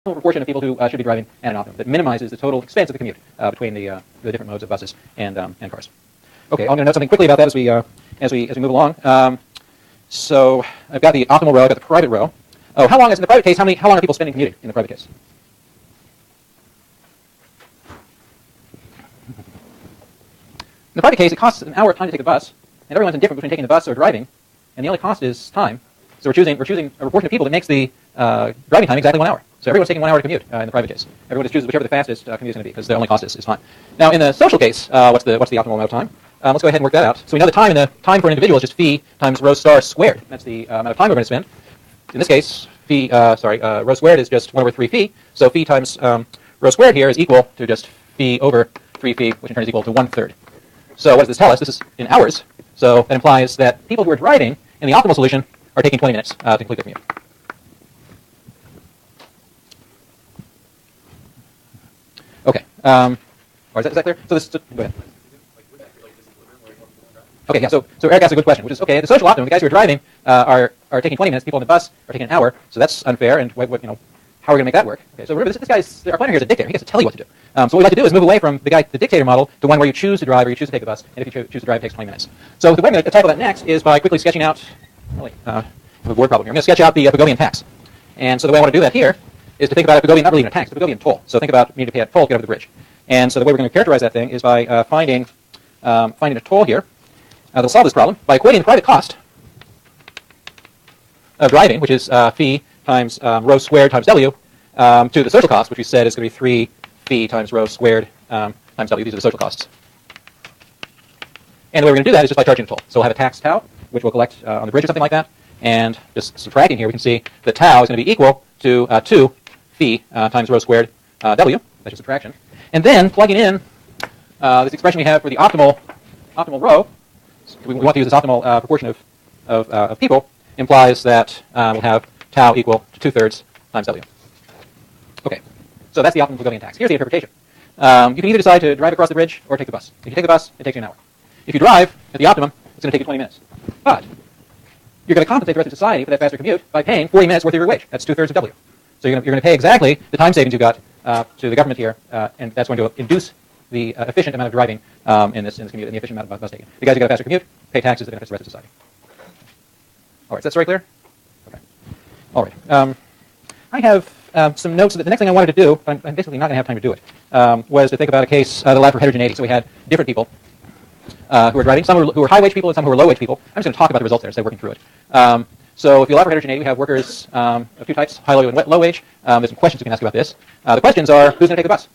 proportion of people who should be driving at an optimum that minimizes the total expense of the commute between the different modes of buses and cars. Okay, I'm going to note something quickly about that as we move along. So I've got the optimal row, I've got the private row. Oh, how long is in the private case? How long are people spending commuting in the private case? In the private case, it costs an hour of time to take the bus, and everyone's indifferent between taking the bus or driving, and the only cost is time. So we're choosing a proportion of people that makes the driving time exactly 1 hour. So everyone's taking 1 hour to commute in the private case. Everyone just chooses whichever the fastest commute is going to be, because the only cost is time. Now, in the social case, what's the optimal amount of time? Let's go ahead and work that out. So we know the time for an individual is just phi times rho star squared. That's the amount of time we're going to spend. In this case, rho squared is just 1 over 3 phi. So phi times rho squared here is equal to just phi over 3 phi, which in turn is equal to 1/3. So what does this tell us? This is in hours. So that implies that people who are driving in the optimal solution are taking 20 minutes to complete their commute. Okay. Is that clear? So go ahead. Okay, yeah, so Eric asked a good question, which is, okay, at the social optimum, the guys who are driving are taking 20 minutes, people on the bus are taking an hour, so that's unfair, and how are we going to make that work? Okay, so remember, our planner here is a dictator. He gets to tell you what to do. So what we like to do is move away from the dictator model to one where you choose to drive or you choose to take the bus, and if you choose to drive, it takes 20 minutes. So the way I'm going to tackle that next is by quickly sketching out, I have a word problem here. I'm going to sketch out the Pigovian tax. And so the way I want to do that here is to think about a Pigovian, not really a tax, but a Pigovian toll. So think about needing to pay a toll to get over the bridge. And so the way we're going to characterize that thing is by finding a toll here. That'll solve this problem by equating the private cost of driving, which is phi times rho squared times w, to the social cost, which we said is going to be 3 phi times rho squared times w. These are the social costs. And the way we're going to do that is just by charging a toll. So we'll have a tax tau, which we'll collect on the bridge or something like that. And just subtracting here, we can see that tau is going to be equal to 2 phi times rho squared w. That's just subtraction. And then plugging in this expression we have for the optimal row, we want to use this optimal proportion of people, implies that we'll have tau equal to 2/3 times w. Okay, so that's the optimal Pigovian tax. Here's the interpretation. You can either decide to drive across the bridge or take the bus. If you take the bus, it takes you an hour. If you drive at the optimum, it's going to take you 20 minutes. But you're going to compensate the rest of society for that faster commute by paying 40 minutes worth of your wage. That's 2/3 of w. So you're going to pay exactly the time savings you got to the government here, and that's going to induce the efficient amount of driving in this commute and the efficient amount of bus taking. The guys who got a faster commute pay taxes that benefit the rest of society. All right, so that's very clear? Okay. All right. I have some notes. The next thing I wanted to do, but I'm basically not going to have time to do it, was to think about a case that allowed for heterogeneity. So we had different people who were driving, some who were high-wage people and some who were low-wage people. I'm just going to talk about the results there instead of working through it. So if you allow for heterogeneity, we have workers of two types, high-low and low-wage. There's some questions we can ask about this. The questions are, who's going to take the bus?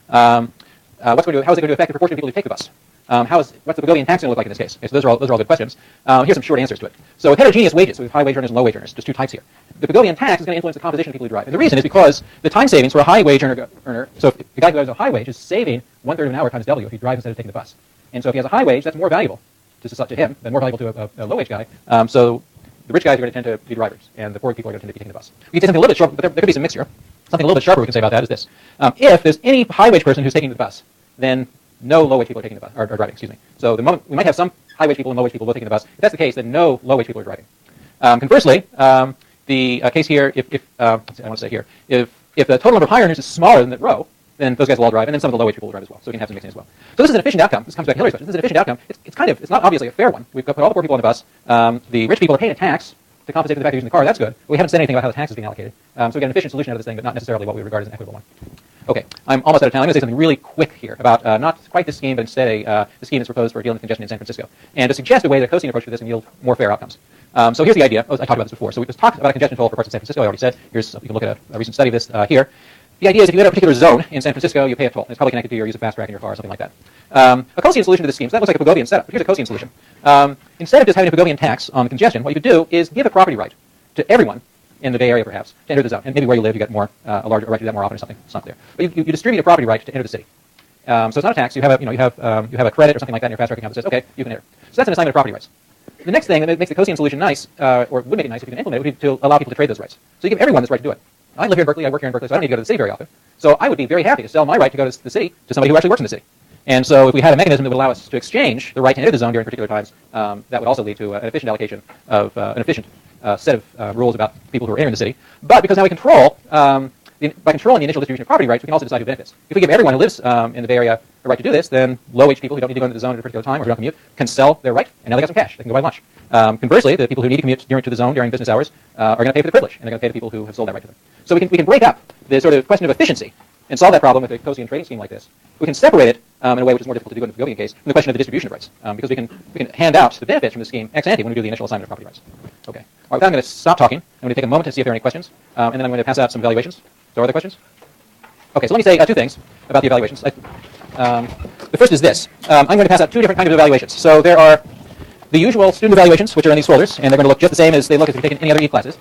How is it going to affect the proportion of people who take the bus? What's the Pigovian tax going to look like in this case? Okay, so those are all good questions. Here's some short answers to it. So with heterogeneous wages, so we have high-wage earners and low-wage earners, just two types here. The Pigovian tax is going to influence the composition of people who drive. And the reason is because the time savings for a high-wage earner, so if the guy who has a high wage is saving 1/3 of an hour times w if he drives instead of taking the bus. And so if he has a high wage, that's more valuable to him than more valuable to a low-wage guy. So the rich guys are going to tend to be drivers, and the poor people are going to tend to be taking the bus. We can say something a little bit sharper, but there could be some mixture. Something a little bit sharper we can say about that is this. If there's any high-wage person who's taking the bus, then no low-wage people are taking the bus, or driving, excuse me. So the moment we might have some high-wage people and low-wage people both taking the bus. If that's the case, then no low-wage people are driving. Conversely, the case here, I want to say here, if the total number of high earners is smaller than that row, then those guys will all drive, and then some of the low-wage people will drive as well. So we can have some mixing as well. So this is an efficient outcome. This comes back to Hillary's question. This is an efficient outcome. It's not obviously a fair one. We've got put all the poor people on the bus. The rich people are paying a tax to compensate for the fact they're using the car. That's good. But we haven't said anything about how the tax is being allocated. So we get an efficient solution out of this thing, but not necessarily what we regard as an equitable one. Okay, I'm almost out of time. I'm going to say something really quick here about not quite this scheme, but instead the scheme that's proposed for dealing with congestion in San Francisco, and to suggest a way that a cosine approach to this can yield more fair outcomes. So here's the idea. I talked about this before. So we just talked about a congestion toll for parts of San Francisco. I already said. You can look at a recent study of this here. The idea is if you enter a particular zone in San Francisco, you pay a toll. It's probably connected to your use of fast track in your car or something like that. A cosine solution to this scheme, so that looks like a Pigovian setup, but here's a cosine solution. Instead of just having a Pigovian tax on the congestion, what you could do is give a property right to everyone in the Bay Area, perhaps, to enter the zone. And maybe where you live, you get a larger right to do that more often or something. It's not there. But you distribute a property right to enter the city. So it's not a tax. You have a credit or something like that in your fast track account that says, okay, you can enter. So that's an assignment of property rights. The next thing that makes the cosine solution nice, or would make it nice if you can implement it, would be to allow people to trade those rights. So you give everyone this right to do it. I live here in Berkeley. I work here in Berkeley, so I don't need to go to the city very often. So I would be very happy to sell my right to go to the city to somebody who actually works in the city. And so if we had a mechanism that would allow us to exchange the right to enter the zone during particular times, that would also lead to an efficient allocation of an efficient set of rules about people who are entering the city. But because now we control by controlling the initial distribution of property rights, we can also decide who benefits. If we give everyone who lives in the Bay Area a right to do this, then low-wage people who don't need to go into the zone at a particular time or who don't commute can sell their right, and now they got some cash. They can go buy lunch. Conversely, the people who need to commute to the zone during business hours are going to pay for the privilege, and they're going to pay the people who have sold that right to them. So we can break up the sort of question of efficiency and solve that problem with a Coase trading scheme like this. We can separate it in a way which is more difficult to do in the Fugovian case from the question of the distribution of rights, because we can hand out the benefits from the scheme ex ante when we do the initial assignment of property rights. Okay. All right, with that, I'm going to stop talking. I'm going to take a moment to see if there are any questions, and then I'm going to pass out some evaluations. So are there questions? Okay, so let me say two things about the evaluations. The first is this. I'm going to pass out two different kinds of evaluations. So there are the usual student evaluations, which are in these folders, and they're going to look just the same as they look if you've taken any other E classes.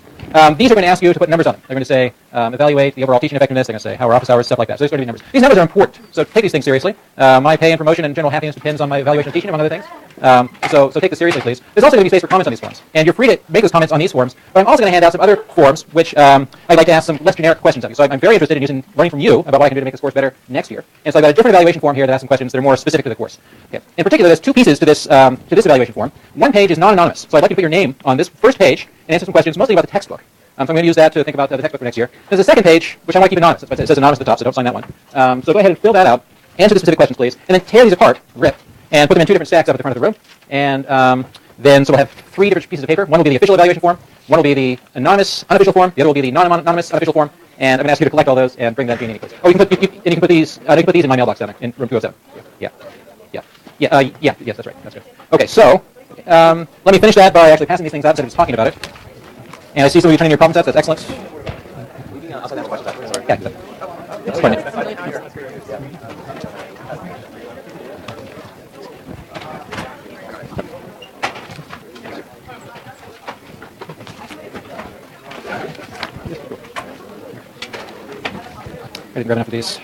These are going to ask you to put numbers on them. They're going to say, evaluate the overall teaching effectiveness. They're going to say, how are office hours, stuff like that. So there's going to be numbers. These numbers are important, so take these things seriously. My pay and promotion and general happiness depends on my evaluation of teaching, among other things. So take this seriously, please. There's also going to be space for comments on these forms. And you're free to make those comments on these forms, but I'm also going to hand out some other forms, which I'd like to ask some less generic questions of you. So I'm very interested in learning from you about what I can do to make this course better next year. And so I've got a different evaluation form here that asks some questions that are more specific to the course. Okay. In particular, there's two pieces to this evaluation form. One page is non-anonymous. So I'd like you to put your name on this first page and answer some questions mostly about the textbook. So I'm going to use that to think about the textbook for next year. There's a second page, which I want to keep anonymous. It says anonymous at the top, so don't sign that one. So go ahead and fill that out, answer the specific questions, please, and then tear these apart, rip, and put them in two different stacks up at the front of the room. And then so we'll have three different pieces of paper. One will be the official evaluation form, one will be the anonymous unofficial form, the other will be the non-anonymous unofficial form, and I'm going to ask you to collect all those and bring that to me, please. Oh, you can put these in my mailbox down there in room 207. Yes, that's right. That's good. Okay, so let me finish that by actually passing these things out instead of just talking about it. And I see some of you turning your problem sets. That's excellent. Yeah, that's funny. Ready to grab enough of these.